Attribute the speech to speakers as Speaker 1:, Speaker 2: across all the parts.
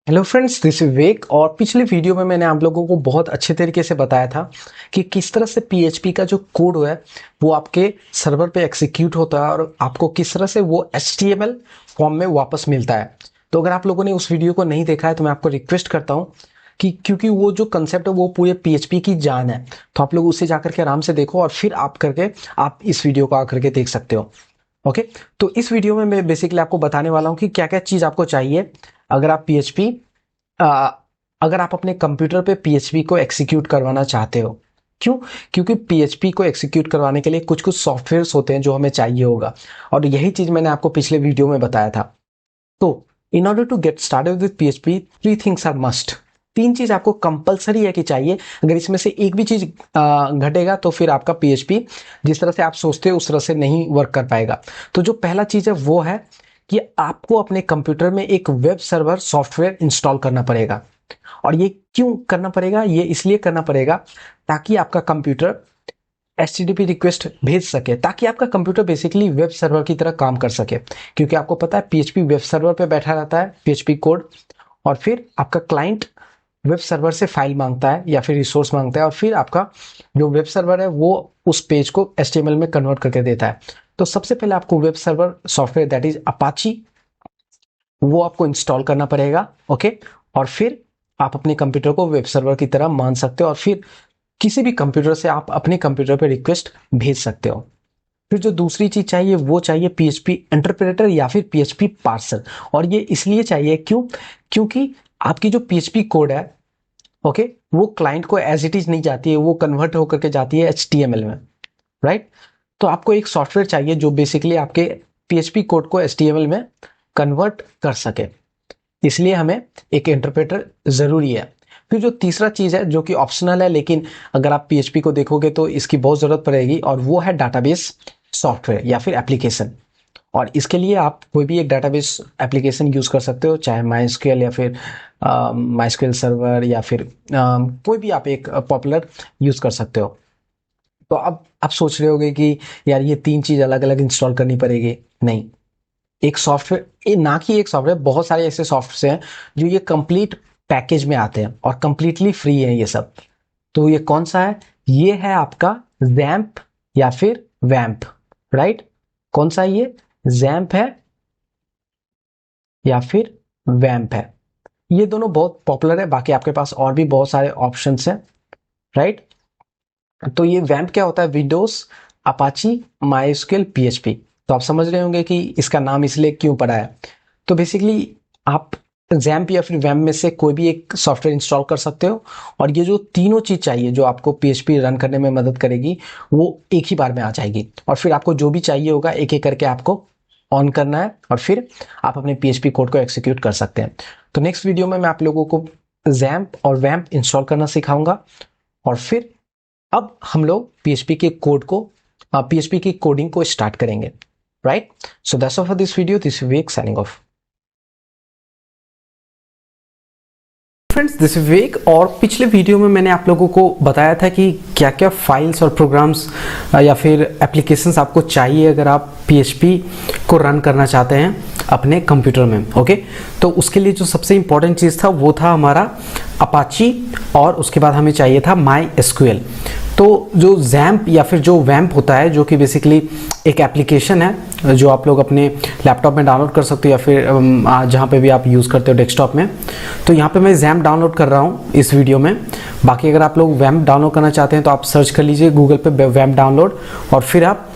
Speaker 1: Hello friends, this is Vivek. और पिछले video में मैंने आप लोगों को बहुत अच्छे तरीके से बताया था कि किस तरह से पीएचपी का जो कोड है वो आपके सर्वर पे एग्जीक्यूट होता है और आपको किस तरह से वो एचटीएमएल फॉर्म में वापस मिलता है। तो अगर आप लोगों ने उस वीडियो को नहीं देखा है तो मैं आपको रिक्वेस्ट करता हूँ कि क्योंकि वो जो कंसेप्ट है वो पूरे पीएचपी की जान है, तो आप लोग उसे जाकर के आराम से देखो और फिर आप इस वीडियो को आकर के देख सकते हो। ओके, तो इस वीडियो में मैं बेसिकली आपको बताने वाला हूँ कि क्या क्या चीज़ आपको चाहिए अगर आप पीएचपी अगर आप अपने कंप्यूटर पे पीएचपी को एग्जीक्यूट करवाना चाहते हो। क्यों? क्योंकि पीएचपी को एग्जीक्यूट करवाने के लिए कुछ कुछ सॉफ्टवेयर्स होते हैं जो हमें चाहिए होगा, और यही चीज मैंने आपको पिछले वीडियो में बताया था। तो in order to get started with PHP, three things are must. तीन चीज आपको कंपलसरी है कि चाहिए। अगर इसमें से एक भी चीज घटेगा तो फिर आपका पीएचपी जिस तरह से आप सोचते हो उस तरह से नहीं वर्क कर पाएगा। तो जो पहला चीज है वो है कि आपको अपने कंप्यूटर में एक वेब सर्वर सॉफ्टवेयर इंस्टॉल करना पड़ेगा। और ये क्यों करना पड़ेगा? ये इसलिए करना पड़ेगा ताकि आपका कंप्यूटर एचटीटीपी रिक्वेस्ट भेज सके, ताकि आपका कंप्यूटर बेसिकली वेब सर्वर की तरह काम कर सके। क्योंकि आपको पता है पीएचपी वेब सर्वर पे बैठा रहता है, पीएचपी कोड, और फिर आपका क्लाइंट वेब सर्वर से फाइल मांगता है या फिर रिसोर्स मांगता है, और फिर आपका जो वेब सर्वर है वो उस पेज को एचटीएमएल में कन्वर्ट करके देता है। तो सबसे पहले आपको web server software that is Apache वो आपको इंस्टॉल करना पड़ेगा। ओके, और फिर आप अपने कंप्यूटर को वेब सर्वर की तरह मान सकते हो और फिर किसी भी कंप्यूटर से आप अपने कंप्यूटर पे रिक्वेस्ट भेज सकते हो। फिर जो दूसरी चीज चाहिए वो चाहिए पीएचपी इंटरप्रेटर या फिर पीएचपी पार्सर। और ये इसलिए चाहिए क्योंकि आपकी जो पीएचपी कोड है, ओके, वो क्लाइंट को एज इट इज नहीं जाती है, वो कन्वर्ट होकर के जाती है एचटीएमएल में, राइट। तो आपको एक सॉफ्टवेयर चाहिए जो बेसिकली आपके पीएचपी कोड को एचटीएमएल में कन्वर्ट कर सके, इसलिए हमें एक इंटरप्रेटर जरूरी है। फिर जो तीसरा चीज है जो कि ऑप्शनल है, लेकिन अगर आप पीएचपी को देखोगे तो इसकी बहुत जरूरत पड़ेगी, और वो है डाटाबेस सॉफ्टवेयर या फिर एप्लीकेशन। और इसके लिए आप कोई भी एक डाटाबेस एप्लीकेशन यूज कर सकते हो, चाहे माइस्क्यूएल या फिर माइस्क्यूएल सर्वर या फिर कोई भी आप एक पॉपुलर यूज कर सकते हो। तो अब आप सोच रहे होगे कि यार ये तीन चीज अलग अलग इंस्टॉल करनी पड़ेगी। नहीं, एक सॉफ्टवेयर, ना कि एक सॉफ्टवेयर, बहुत सारे ऐसे सॉफ्टवेयर हैं जो ये कंप्लीट पैकेज में आते हैं और कंप्लीटली फ्री है ये सब। तो ये कौन सा है? ये है आपका जैम्प या फिर वैम्प, राइट। कौन सा है ये? जैम्प है या फिर वैम्प है। ये दोनों बहुत पॉपुलर है, बाकी आपके पास और भी बहुत सारे ऑप्शंस हैं, राइट। तो ये वैम्प क्या होता है? Windows Apache MySQL PHP. तो आप समझ रहे होंगे कि इसका नाम इसलिए क्यों पड़ा है। तो बेसिकली आप जैम्प या फिर वैम्प में से कोई भी एक सॉफ्टवेयर इंस्टॉल कर सकते हो, और ये जो तीनों चीज चाहिए जो आपको पीएचपी रन करने में मदद करेगी वो एक ही बार में आ जाएगी। और फिर आपको जो भी चाहिए होगा एक एक करके आपको ऑन करना है, और फिर आप अपने पीएचपी कोड को एक्सिक्यूट कर सकते हैं। तो नेक्स्ट वीडियो में मैं आप लोगों को जैम्प और वैम्प इंस्टॉल करना सिखाऊंगा, और फिर अब हम लोग पीएचपी के कोड को पीएचपी की कोडिंग को स्टार्ट करेंगे, right. So that's all for this video. This Vivek signing off. Friends, this is Vivek. और पिछले वीडियो में मैंने आप लोगों को बताया था कि क्या क्या फाइल्स और प्रोग्राम्स या फिर एप्लीकेशंस आपको चाहिए अगर आप पीएचपी को रन करना चाहते हैं अपने कंप्यूटर में। ओके, तो उसके लिए जो सबसे इंपॉर्टेंट चीज़ था वो था हमारा अपाची, और उसके बाद हमें चाहिए था माई एसक्यूएल। तो जो जैम्प या फिर जो वैम्प होता है, जो कि बेसिकली एक एप्लीकेशन है जो आप लोग अपने लैपटॉप में डाउनलोड कर सकते हो या फिर जहाँ पे भी आप यूज़ करते हो डेस्कटॉप में। तो यहाँ पे मैं जैम्प डाउनलोड कर रहा हूँ इस वीडियो में। बाकी अगर आप लोग वैम्प डाउनलोड करना चाहते हैं तो आप सर्च कर लीजिए गूगल पे वैम्प डाउनलोड, और फिर आप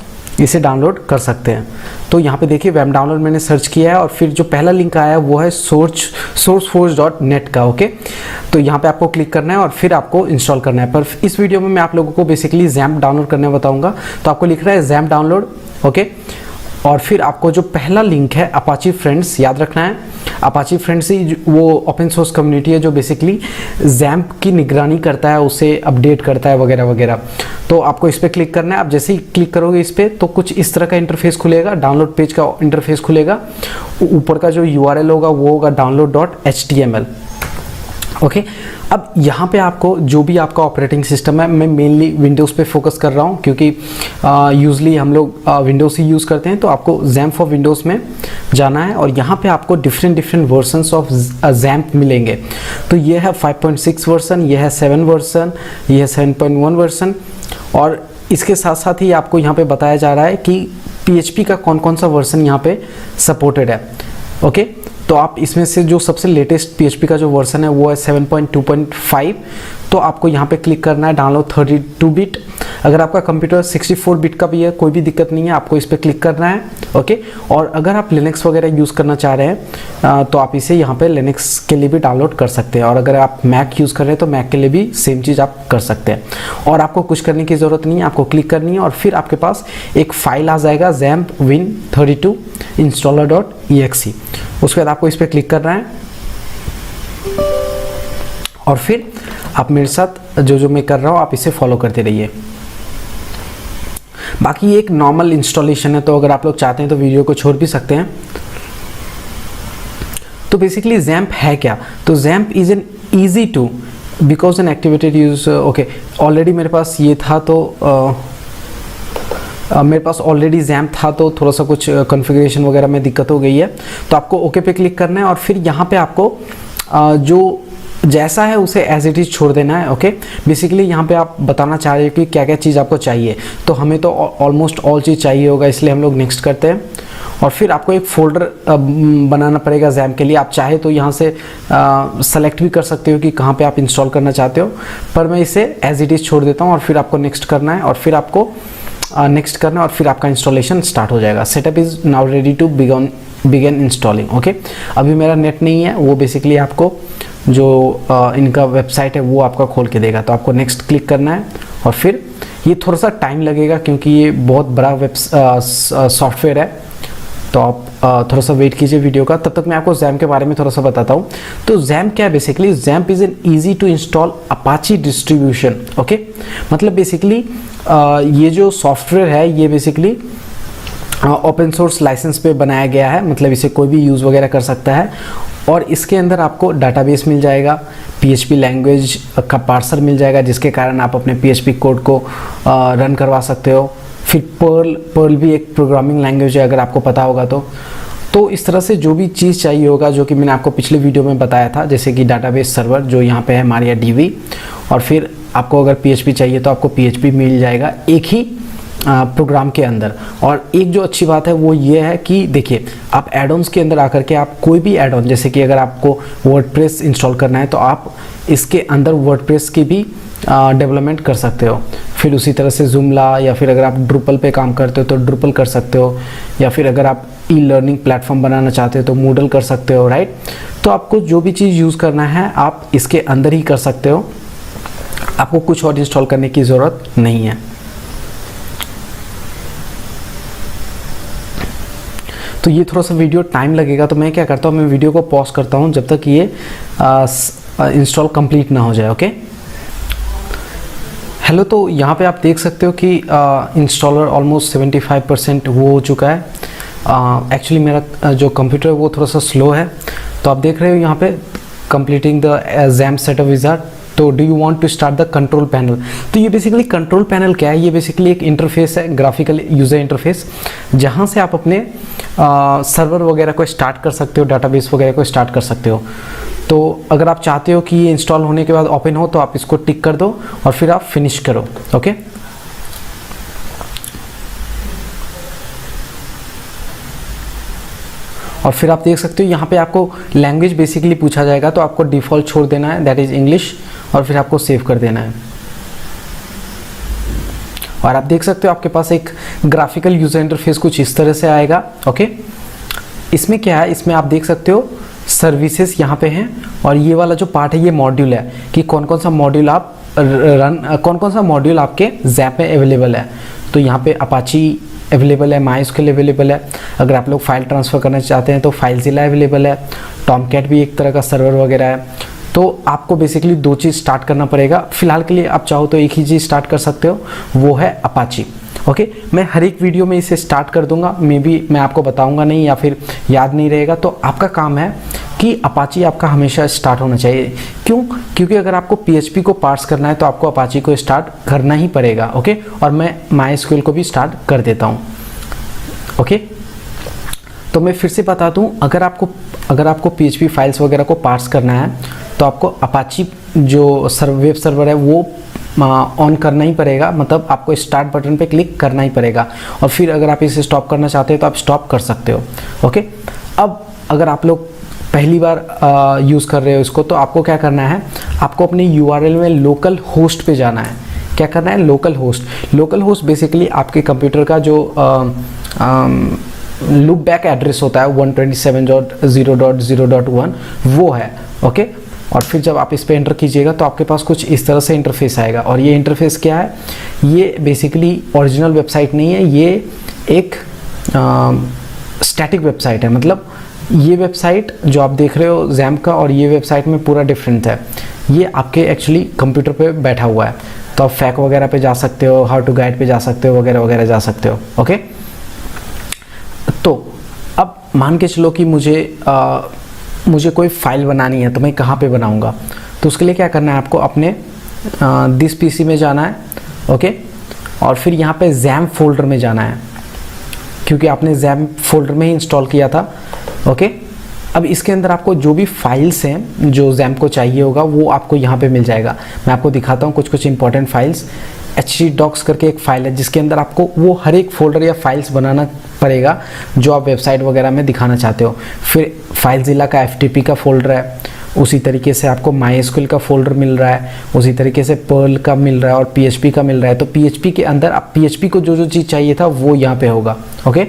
Speaker 1: इसे डाउनलोड कर सकते हैं। तो यहाँ पे देखिए वैम्प डाउनलोड मैंने सर्च किया है, और फिर जो पहला लिंक आया है वो है sourceforge.net का। ओके, तो यहाँ पे आपको क्लिक करना है और फिर आपको इंस्टॉल करना है। पर इस वीडियो में मैं आप लोगों को बेसिकली जैम्प डाउनलोड करने बताऊंगा। तो आपको लिख रहा है जैम्प डाउनलोड, ओके, और फिर आपको जो पहला लिंक है अपाची फ्रेंड्स याद रखना है। अपाची फ्रेंड्स ही वो ओपन सोर्स कम्युनिटी है जो बेसिकली जैम्प की निगरानी करता है, उसे अपडेट करता है वगैरह वगैरह। तो आपको इस पर क्लिक करना है। आप जैसे ही क्लिक करोगे इस पर तो कुछ इस तरह का इंटरफेस खुलेगा, डाउनलोड पेज का इंटरफेस खुलेगा। ऊपर का जो यूआरएल होगा वो होगा download.html। ओके, अब यहाँ पे आपको जो भी आपका ऑपरेटिंग सिस्टम है, मैं मेनली विंडोज़ पे फोकस कर रहा हूँ क्योंकि यूजली हम लोग विंडोज़ ही यूज़ करते हैं। तो आपको जैम्प फॉर विंडोज़ में जाना है और यहाँ पे आपको डिफरेंट वर्जन्स ऑफ जैम्प मिलेंगे। तो ये है 5.6 वर्जन, ये है 7 वर्जन, ये है 7.1 वर्जन और इसके साथ साथ ही आपको यहाँ पे बताया जा रहा है कि PHP का कौन कौन सा वर्जन यहाँ पे सपोर्टेड है। ओके, तो आप इसमें से जो सबसे लेटेस्ट PHP का जो वर्जन है वो है 7.2.5। तो आपको यहाँ पे क्लिक करना है डाउनलोड 32 बिट। अगर आपका कंप्यूटर 64 बिट का भी है कोई भी दिक्कत नहीं है, आपको इस पर क्लिक करना है। ओके, और अगर आप लिनक्स वगैरह यूज़ करना चाह रहे हैं तो आप इसे यहाँ पे लिनक्स के लिए भी डाउनलोड कर सकते हैं और अगर आप मैक यूज़ कर रहे हैं तो मैक के लिए भी सेम चीज़ आप कर सकते हैं। और आपको कुछ करने की ज़रूरत नहीं है, आपको क्लिक करनी है और फिर आपके पास एक फाइल आ जाएगा XAMPP Win32 installer.exe। उसके बाद आपको इस पर क्लिक करना है और फिर आप मेरे साथ जो मैं कर रहा हूँ आप इसे फॉलो करते रहिए। बाकी ये एक नॉर्मल इंस्टॉलेशन है, तो अगर आप लोग चाहते हैं तो वीडियो को छोड़ भी सकते हैं। तो बेसिकली XAMPP है क्या? तो XAMPP is an easy to because an activated use. Okay, already मेरे पास ये था तो मेरे पास ऑलरेडी XAMPP था तो थोड़ा सा कुछ कॉन्फ़िगरेशन वगैरह में दिक्कत हो गई है। तो आपको ओके पे क्लिक करना है और फिर यहाँ पे आपको जो जैसा है उसे एज इट इज़ छोड़ देना है। ओके, बेसिकली यहाँ पे आप बताना चाह रहे हो कि क्या क्या चीज़ आपको चाहिए। तो हमें तो ऑलमोस्ट ऑल चीज़ चाहिए होगा, इसलिए हम लोग नेक्स्ट करते हैं। और फिर आपको एक फोल्डर बनाना पड़ेगा XAMPP के लिए। आप चाहे तो यहाँ से सेलेक्ट भी कर सकते हो कि कहाँ पे आप इंस्टॉल करना चाहते हो, पर मैं इसे एज इट इज़ छोड़ देता हूँ और फिर आपको नेक्स्ट करना है और फिर आपको नेक्स्ट करना है और फिर आपका इंस्टॉलेशन स्टार्ट हो जाएगा। Setup is now ready to begin installing. Okay, अभी मेरा नेट नहीं है, वो बेसिकली आपको जो इनका वेबसाइट है वो आपका खोल के देगा। तो आपको नेक्स्ट क्लिक करना है और फिर ये थोड़ा सा टाइम लगेगा क्योंकि ये बहुत बड़ा सॉफ्टवेयर है। तो आप थोड़ा सा वेट कीजिए वीडियो का, तब तक मैं आपको XAMPP के बारे में थोड़ा सा बताता हूँ। तो XAMPP क्या है? Basically XAMPP is an easy to install Apache distribution. Okay, मतलब बेसिकली ये जो सॉफ्टवेयर है ये बेसिकली ओपन सोर्स लाइसेंस पे बनाया गया है, मतलब इसे कोई भी यूज़ वगैरह कर सकता है। और इसके अंदर आपको डाटाबेस मिल जाएगा, PHP लैंग्वेज का पार्सर मिल जाएगा जिसके कारण आप अपने PHP कोड को रन करवा सकते हो। फिर पर्ल भी एक प्रोग्रामिंग लैंग्वेज है अगर आपको पता होगा तो इस तरह से जो भी चीज़ चाहिए होगा जो कि मैंने आपको पिछले वीडियो में बताया था, जैसे कि डाटाबेस सर्वर जो यहाँ पे है MariaDB, और फिर आपको अगर PHP चाहिए तो आपको PHP मिल जाएगा एक ही प्रोग्राम के अंदर। और एक जो अच्छी बात है वो ये है कि देखिए, आप एड-ऑन्स के अंदर आकर के आप कोई भी एड-ऑन, जैसे कि अगर आपको वर्डप्रेस इंस्टॉल करना है तो आप इसके अंदर वर्डप्रेस की भी डेवलपमेंट कर सकते हो। फिर उसी तरह से Joomla, या फिर अगर आप Drupal पे काम करते हो तो Drupal कर सकते हो, या फिर अगर आप ई-लर्निंग प्लेटफॉर्म बनाना चाहते हो तो Moodle कर सकते हो, राइट। तो आपको जो भी चीज़ यूज़ करना है आप इसके अंदर ही कर सकते हो, आपको कुछ और इंस्टॉल करने की ज़रूरत नहीं है। तो ये थोड़ा सा वीडियो टाइम लगेगा, तो मैं क्या करता हूँ, मैं वीडियो को पॉज करता हूँ जब तक ये इंस्टॉल कंप्लीट ना हो जाए। ओके, हेलो, तो यहाँ पे आप देख सकते हो कि इंस्टॉलर ऑलमोस्ट 75% वो हो चुका है। एक्चुअली मेरा जो कंप्यूटर है वो थोड़ा सा स्लो है, तो आप देख रहे हो यहाँ पे completing the XAMPP setup wizard. तो do you want to start the control panel. तो ये बेसिकली कंट्रोल पैनल क्या है? ये बेसिकली एक इंटरफेस है, ग्राफिकल यूज़र इंटरफेस, जहाँ से आप अपने सर्वर वगैरह को स्टार्ट कर सकते हो, डाटाबेस वगैरह को स्टार्ट कर सकते हो। तो अगर आप चाहते हो कि ये इंस्टॉल होने के बाद ओपन हो तो आप इसको टिक कर दो और फिर आप फिनिश करो। ओके, और फिर आप देख सकते हो यहाँ पे आपको लैंग्वेज बेसिकली पूछा जाएगा, तो आपको डिफ़ॉल्ट छोड़ देना है, दैट इज़ इंग्लिश, और फिर आपको सेव कर देना है। और आप देख सकते हो आपके पास एक ग्राफिकल यूज़र इंटरफेस कुछ इस तरह से आएगा। ओके, इसमें क्या है, इसमें आप देख सकते हो सर्विसेज यहाँ पे हैं, और ये वाला जो पार्ट है ये मॉड्यूल है कि कौन कौन सा मॉड्यूल आप कौन कौन सा मॉड्यूल आपके XAMPP में अवेलेबल है। तो यहाँ पे अपाची अवेलेबल है, MySQL अवेलेबल है, अगर आप लोग फाइल ट्रांसफ़र करना चाहते हैं तो FileZilla अवेलेबल है, Tomcat भी एक तरह का सर्वर वगैरह है। तो आपको बेसिकली दो चीज़ स्टार्ट करना पड़ेगा। फिलहाल के लिए आप चाहो तो एक ही चीज़ स्टार्ट कर सकते हो, वो है अपाची। ओके, मैं हर एक वीडियो में इसे स्टार्ट कर दूंगा, मे बी मैं आपको बताऊंगा नहीं या फिर याद नहीं रहेगा, तो आपका काम है कि अपाची आपका हमेशा स्टार्ट होना चाहिए। क्यों? क्योंकि अगर आपको PHP को पार्स करना है तो आपको अपाची को स्टार्ट करना ही पड़ेगा। ओके, और मैं MySQL को भी स्टार्ट कर देता हूँ। ओके, तो मैं फिर से बता दूं, अगर आपको PHP फाइल्स वगैरह को पार्स करना है तो आपको अपाची जो वेब सर्वर है वो ऑन करना ही पड़ेगा, मतलब आपको स्टार्ट बटन पे क्लिक करना ही पड़ेगा, और फिर अगर आप इसे स्टॉप करना चाहते हो तो आप स्टॉप कर सकते हो। ओके, अब अगर आप लोग पहली बार यूज़ कर रहे हो इसको, तो आपको क्या करना है, आपको अपने URL में लोकल होस्ट पे जाना है। क्या करना है, लोकल होस्ट बेसिकली आपके कंप्यूटर का जो लूप बैक एड्रेस होता है 127.0.0.1 वो है। ओके, और फिर जब आप इस पे एंटर कीजिएगा तो आपके पास कुछ इस तरह से इंटरफेस आएगा, और ये इंटरफेस क्या है, ये बेसिकली ओरिजिनल वेबसाइट नहीं है, ये एक स्टैटिक वेबसाइट है। मतलब ये वेबसाइट जो आप देख रहे हो XAMPP का और ये वेबसाइट में पूरा डिफरेंट है। ये आपके एक्चुअली कंप्यूटर पे बैठा हुआ है, तो आप फैक वगैरह पे जा सकते हो, हाउ टू गाइड पे जा सकते हो, वगैरह वगैरह जा सकते हो। ओके, तो अब मान के चलो कि मुझे कोई फाइल बनानी है, तो मैं कहाँ पे बनाऊंगा, तो उसके लिए क्या करना है, आपको अपने दिस PC में जाना है। ओके, और फिर यहाँ पे XAMPP फोल्डर में जाना है, क्योंकि आपने XAMPP फोल्डर में ही इंस्टॉल किया था। ओके, अब इसके अंदर आपको जो भी फाइल्स हैं जो XAMPP को चाहिए होगा वो आपको यहाँ पे मिल जाएगा। मैं आपको दिखाता हूँ कुछ इंपॉर्टेंट फाइल्स। htdocs करके एक फाइल है जिसके अंदर आपको वो हर एक फोल्डर या फाइल्स बनाना पड़ेगा जो आप वेबसाइट वगैरह में दिखाना चाहते हो। फिर फाइलज़िला का FTP का फोल्डर है, उसी तरीके से आपको MySQL का फोल्डर मिल रहा है, उसी तरीके से पर्ल का मिल रहा है और PHP का मिल रहा है। तो PHP के अंदर आप PHP को जो चीज़ चाहिए था वो यहाँ पे होगा। ओके,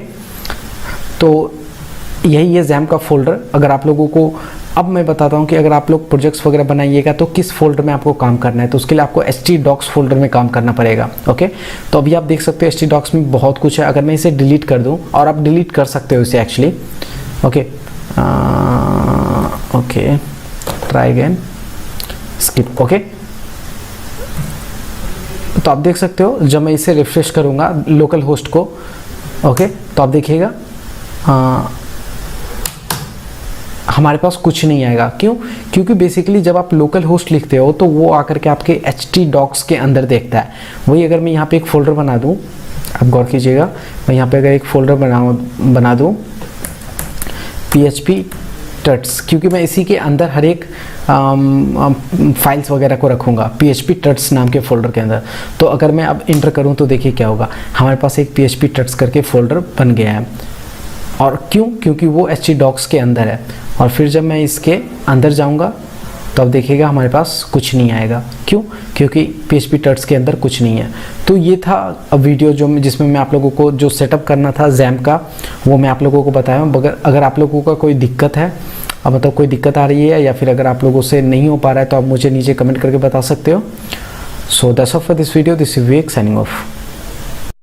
Speaker 1: तो यही है XAMPP का फोल्डर। अगर आप लोगों को, अब मैं बताता हूँ कि अगर आप लोग प्रोजेक्ट्स वगैरह बनाइएगा तो किस फोल्डर में आपको काम करना है, तो उसके लिए आपको htdocs फोल्डर में काम करना पड़ेगा। ओके, तो अभी आप देख सकते हो htdocs में बहुत कुछ है। अगर मैं इसे डिलीट कर दूँ, और आप डिलीट कर सकते हो इसे actually. Okay, okay, try again, skip. Okay, तो आप देख सकते हो जब मैं इसे रिफ्रेश करूँगा लोकल होस्ट को, ओके, तो आप देखिएगा हमारे पास कुछ नहीं आएगा। क्यों? क्योंकि बेसिकली जब आप लोकल होस्ट लिखते हो तो वो आकर के आपके htdocs के अंदर देखता है। वही अगर मैं यहाँ पे एक फ़ोल्डर बना दूँ, आप गौर कीजिएगा, मैं यहाँ पे अगर एक फ़ोल्डर बना दूँ PHP tuts, क्योंकि मैं इसी के अंदर हर एक फाइल्स वगैरह को रखूँगा PHP tuts नाम के फ़ोल्डर के अंदर। तो अगर मैं अब इंटर करूँ तो देखिए क्या होगा, हमारे पास एक PHP tuts करके फ़ोल्डर बन गया है। और क्यों? क्योंकि वो htdocs के अंदर है। और फिर जब मैं इसके अंदर जाऊंगा तो अब देखिएगा हमारे पास कुछ नहीं आएगा। क्यों? क्योंकि PHP tuts के अंदर कुछ नहीं है। तो ये था वीडियो जिसमें मैं आप लोगों को जो सेटअप करना था XAMPP का वो मैं आप लोगों को बताया हूँ। अगर आप लोगों का कोई दिक्कत है, मतलब कोई दिक्कत आ रही है या फिर अगर आप लोगों से नहीं हो पा रहा है तो आप मुझे नीचे कमेंट करके बता सकते हो। सो that's all for this video, this is Vivek signing of.